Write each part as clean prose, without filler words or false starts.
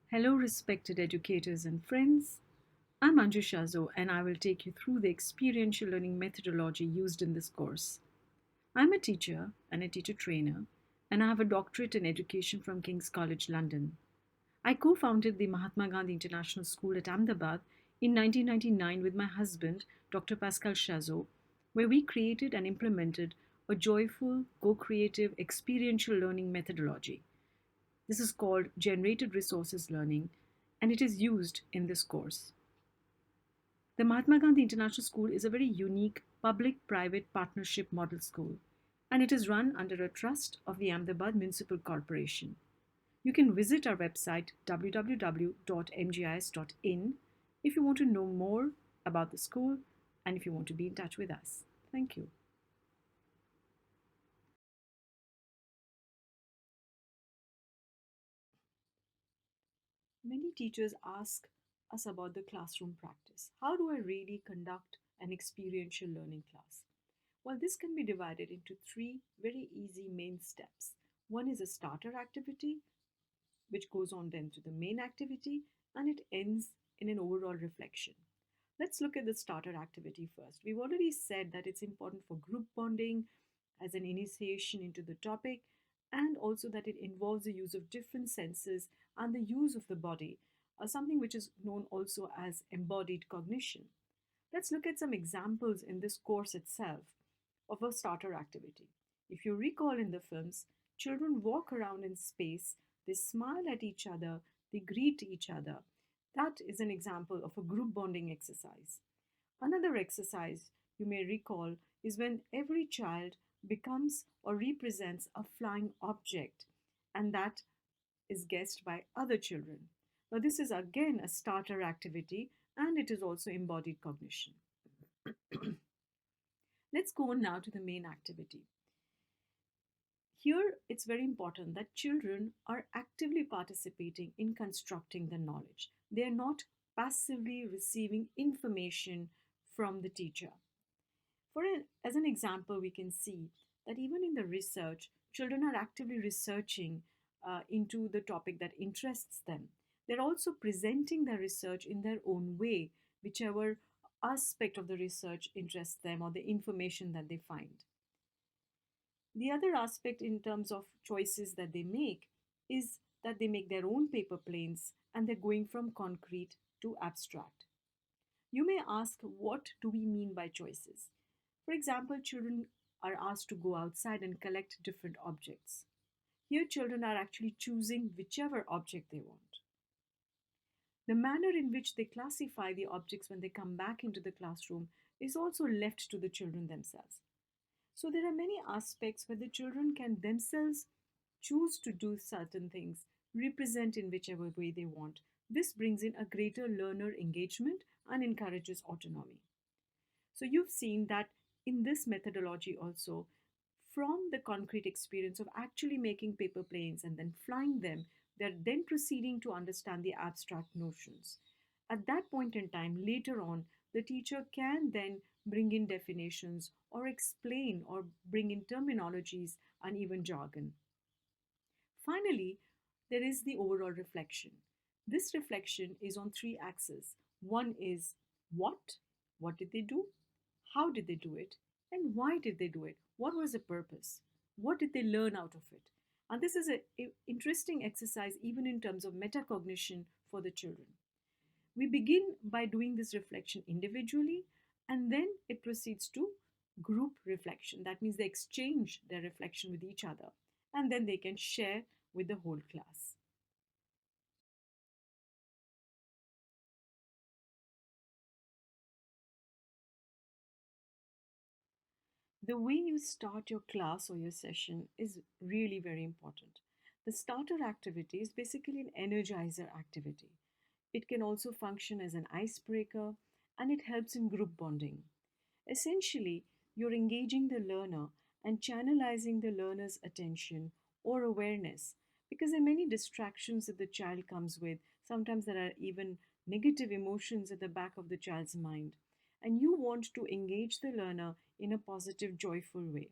Hello, respected educators and friends. I'm Anju Shazo, and I will take you through the experiential learning methodology used in this course. I'm a teacher and a teacher trainer, and I have a doctorate in education from King's College London. I co founded the Mahatma Gandhi International School at Ahmedabad in 1999 with my husband, Dr. Pascal Shazo, where we created and implemented a joyful, co creative, experiential learning methodology. This is called generated resources learning, and it is used in this course. The Mahatma Gandhi International School is a very unique public private partnership model school, and it is run under a trust of the Ahmedabad Municipal Corporation. You can visit our website www.mgis.in if you want to know more about the school and if you want to be in touch with us. Thank you. Many teachers ask us about the classroom practice. How do I really conduct an experiential learning class? Well, this can be divided into three very easy main steps. One is a starter activity, which goes on then to the main activity, and it ends in an overall reflection. Let's look at the starter activity first. We've already said that it's important for group bonding as an initiation into the topic, and also that it involves the use of different senses and the use of the body, something which is known also as embodied cognition. Let's look at some examples in this course itself of a starter activity. If you recall in the films, children walk around in space, they smile at each other, they greet each other. That is an example of a group bonding exercise. Another exercise you may recall is when every child becomes or represents a flying object, and that is guessed by other children. Now, this is again a starter activity and it is also embodied cognition. Let's go on now to the main activity. Here, it's very important that children are actively participating in constructing the knowledge. They are not passively receiving information from the teacher. As an example, we can see that even in the research, children are actively researching into the topic that interests them. They're also presenting their research in their own way, whichever aspect of the research interests them or the information that they find. The other aspect in terms of choices that they make is that they make their own paper planes and they're going from concrete to abstract. You may ask, what do we mean by choices? For example, children are asked to go outside and collect different objects. Here, children are actually choosing whichever object they want. The manner in which they classify the objects when they come back into the classroom is also left to the children themselves. So there are many aspects where the children can themselves choose to do certain things, represent in whichever way they want. This brings in a greater learner engagement and encourages autonomy. So you've seen that in this methodology also, from the concrete experience of actually making paper planes and then flying them, they're then proceeding to understand the abstract notions. At that point in time, later on, the teacher can then bring in definitions or explain or bring in terminologies and even jargon. Finally, there is the overall reflection. This reflection is on three axes. One is what did they do? How did they do it? And why did they do it? What was the purpose? What did they learn out of it? And this is an interesting exercise even in terms of metacognition for the children. We begin by doing this reflection individually, and then it proceeds to group reflection. That means they exchange their reflection with each other, and then they can share with the whole class. The way you start your class or your session is really very important. The starter activity is basically an energizer activity. It can also function as an icebreaker and it helps in group bonding. Essentially, you're engaging the learner and channelizing the learner's attention or awareness because there are many distractions that the child comes with. Sometimes there are even negative emotions at the back of the child's mind. And you want to engage the learner in a positive, joyful way.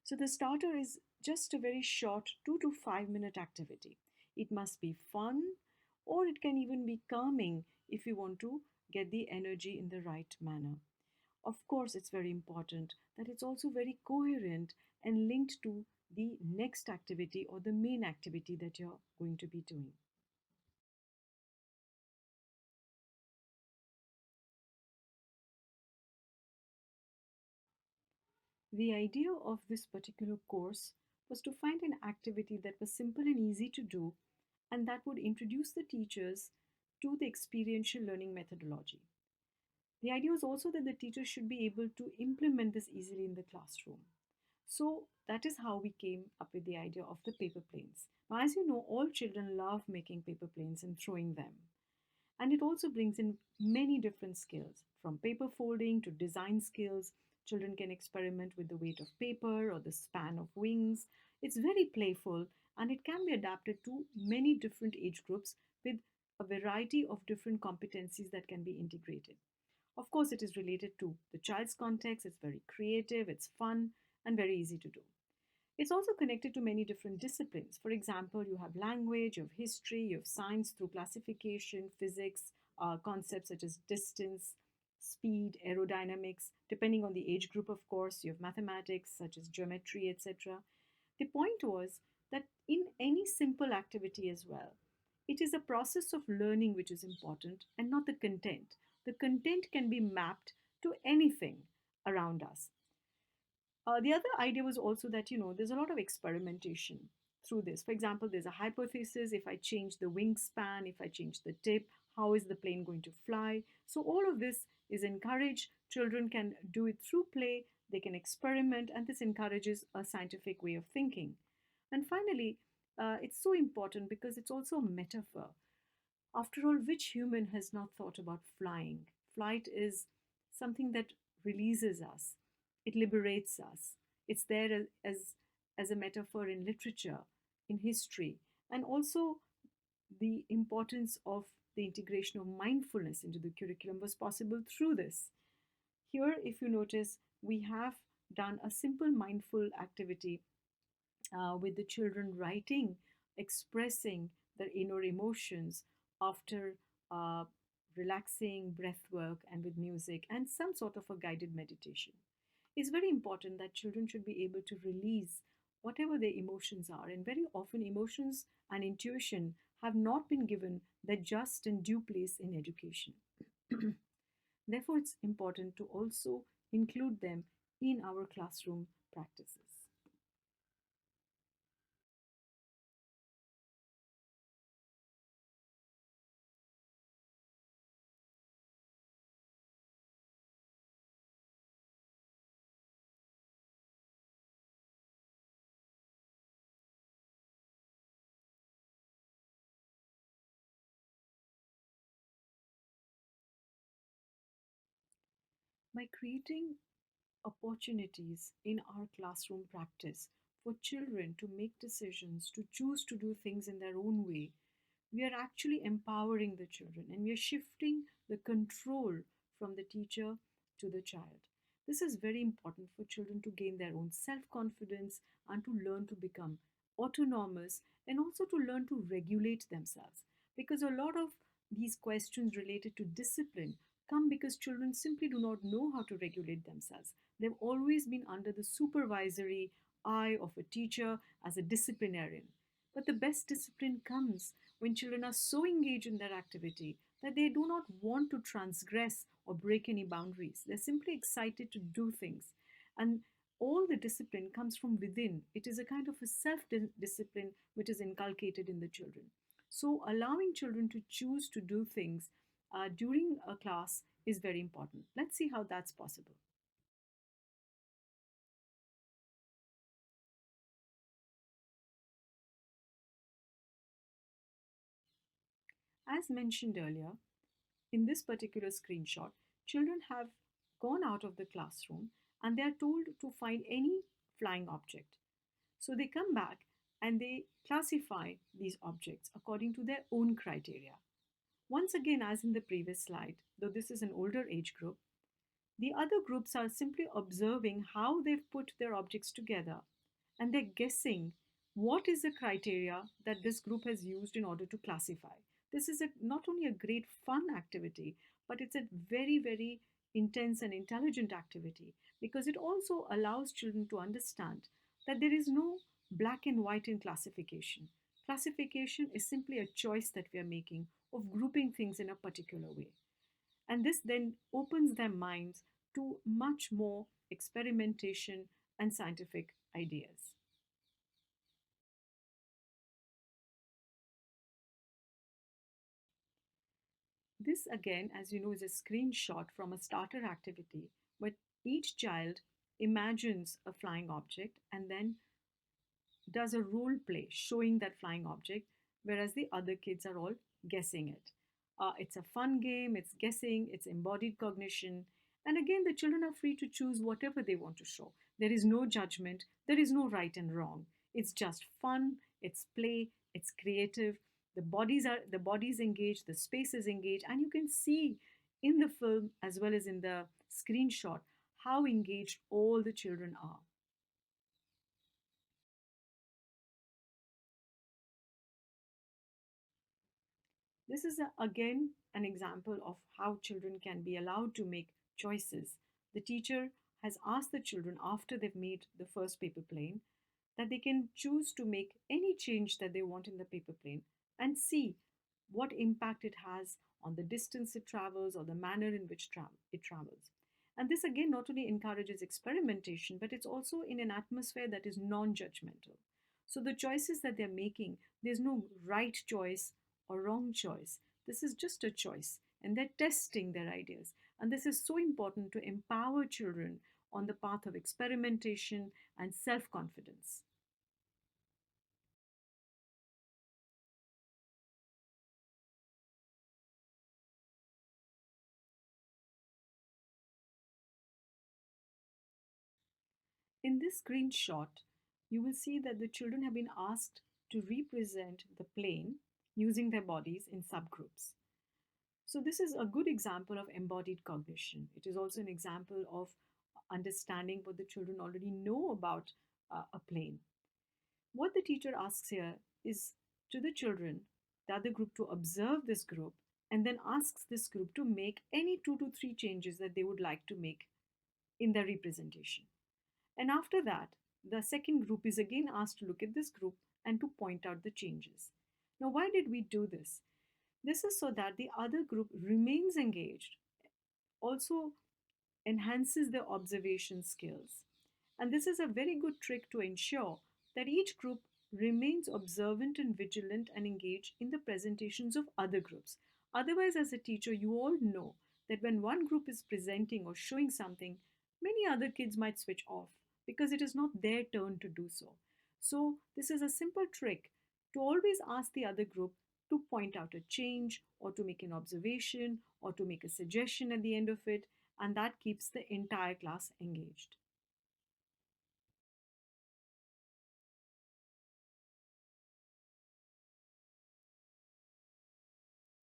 So the starter is just a very short 2 to 5 minute activity. It must be fun, or it can even be calming if you want to get the energy in the right manner. Of course, it's very important that it's also very coherent and linked to the next activity or the main activity that you're going to be doing. The idea of this particular course was to find an activity that was simple and easy to do and that would introduce the teachers to the experiential learning methodology. The idea was also that the teachers should be able to implement this easily in the classroom. So that is how we came up with the idea of the paper planes. Now, as you know, all children love making paper planes and throwing them. And it also brings in many different skills from paper folding to design skills. Children can experiment with the weight of paper or the span of wings. It's very playful and it can be adapted to many different age groups with a variety of different competencies that can be integrated. Of course, it is related to the child's context, it's very creative, it's fun, and very easy to do. It's also connected to many different disciplines. For example, you have language, you have history, you have science through classification, physics, concepts such as distance, speed, aerodynamics. Depending on the age group, of course, you have mathematics such as geometry, etc. The point was that in any simple activity as well, it is a process of learning which is important and not the content. The content can be mapped to anything around us. The other idea was also that, there's a lot of experimentation through this. For example, there's a hypothesis: if I change the wingspan, if I change the tip, how is the plane going to fly? So, all of this is encouraged. Children can do it through play, they can experiment, and this encourages a scientific way of thinking. And finally, it's so important because it's also a metaphor. After all, which human has not thought about flying? Flight is something that releases us, it liberates us. It's there as a metaphor in literature, in history, and also the importance of the integration of mindfulness into the curriculum was possible through this. Here, if you notice, we have done a simple mindful activity with the children writing, expressing their inner emotions after uh, relaxing breath work and with music and some sort of a guided meditation. It's very important that children should be able to release whatever their emotions are. And very often, emotions and intuition have not been given their just and due place in education. Therefore, it's important to also include them in our classroom practices. By creating opportunities in our classroom practice for children to make decisions, to choose to do things in their own way, we are actually empowering the children and we are shifting the control from the teacher to the child. This is very important for children to gain their own self confidence and to learn to become autonomous and also to learn to regulate themselves. Because a lot of these questions related to discipline come because children simply do not know how to regulate themselves. They've always been under the supervisory eye of a teacher as a disciplinarian. But the best discipline comes when children are so engaged in their activity that they do not want to transgress or break any boundaries. They're simply excited to do things. And all the discipline comes from within. It is a kind of a self discipline which is inculcated in the children. So, allowing children to choose to do things during a class is very important. Let's see how that's possible. As mentioned earlier, in this particular screenshot, children have gone out of the classroom and they are told to find any flying object. So they come back and they classify these objects according to their own criteria. Once again, as in the previous slide, though this is an older age group, the other groups are simply observing how they've put their objects together and they're guessing what is the criteria that this group has used in order to classify. This is not only a great fun activity, but it's a very, very intense and intelligent activity because it also allows children to understand that there is no black and white in classification. Classification is simply a choice that we are making of grouping things in a particular way. And this then opens their minds to much more experimentation and scientific ideas. This, again, as you know, is a screenshot from a starter activity where each child imagines a flying object and then does a role play showing that flying object, whereas the other kids are all guessing it. It's a fun game, it's guessing, it's embodied cognition. And again, the children are free to choose whatever they want to show. There is no judgment, there is no right and wrong. It's just fun, it's play, it's creative. The bodies engaged, the space is engaged, and you can see in the film as well as in the screenshot how engaged all the children are. This is again an example of how children can be allowed to make choices. The teacher has asked the children after they've made the first paper plane that they can choose to make any change that they want in the paper plane and see what impact it has on the distance it travels or the manner in which it travels. And this again not only encourages experimentation, but it's also in an atmosphere that is non judgmental. So the choices that they're making, there's no right choice or wrong choice. This is just a choice, and they're testing their ideas. And this is so important to empower children on the path of experimentation and self confidence. In this screenshot, you will see that the children have been asked to represent the plane using their bodies in subgroups. So, this is a good example of embodied cognition. It is also an example of understanding what the children already know about a plane. What the teacher asks here is to the children, the other group, to observe this group and then asks this group to make any 2 to 3 changes that they would like to make in their representation. And after that, the second group is again asked to look at this group and to point out the changes. Now, why did we do this? This is so that the other group remains engaged, also enhances their observation skills. And this is a very good trick to ensure that each group remains observant and vigilant and engaged in the presentations of other groups. Otherwise, as a teacher, you all know that when one group is presenting or showing something, many other kids might switch off because it is not their turn to do so. So, this is a simple trick to always ask the other group to point out a change or to make an observation or to make a suggestion at the end of it, and that keeps the entire class engaged.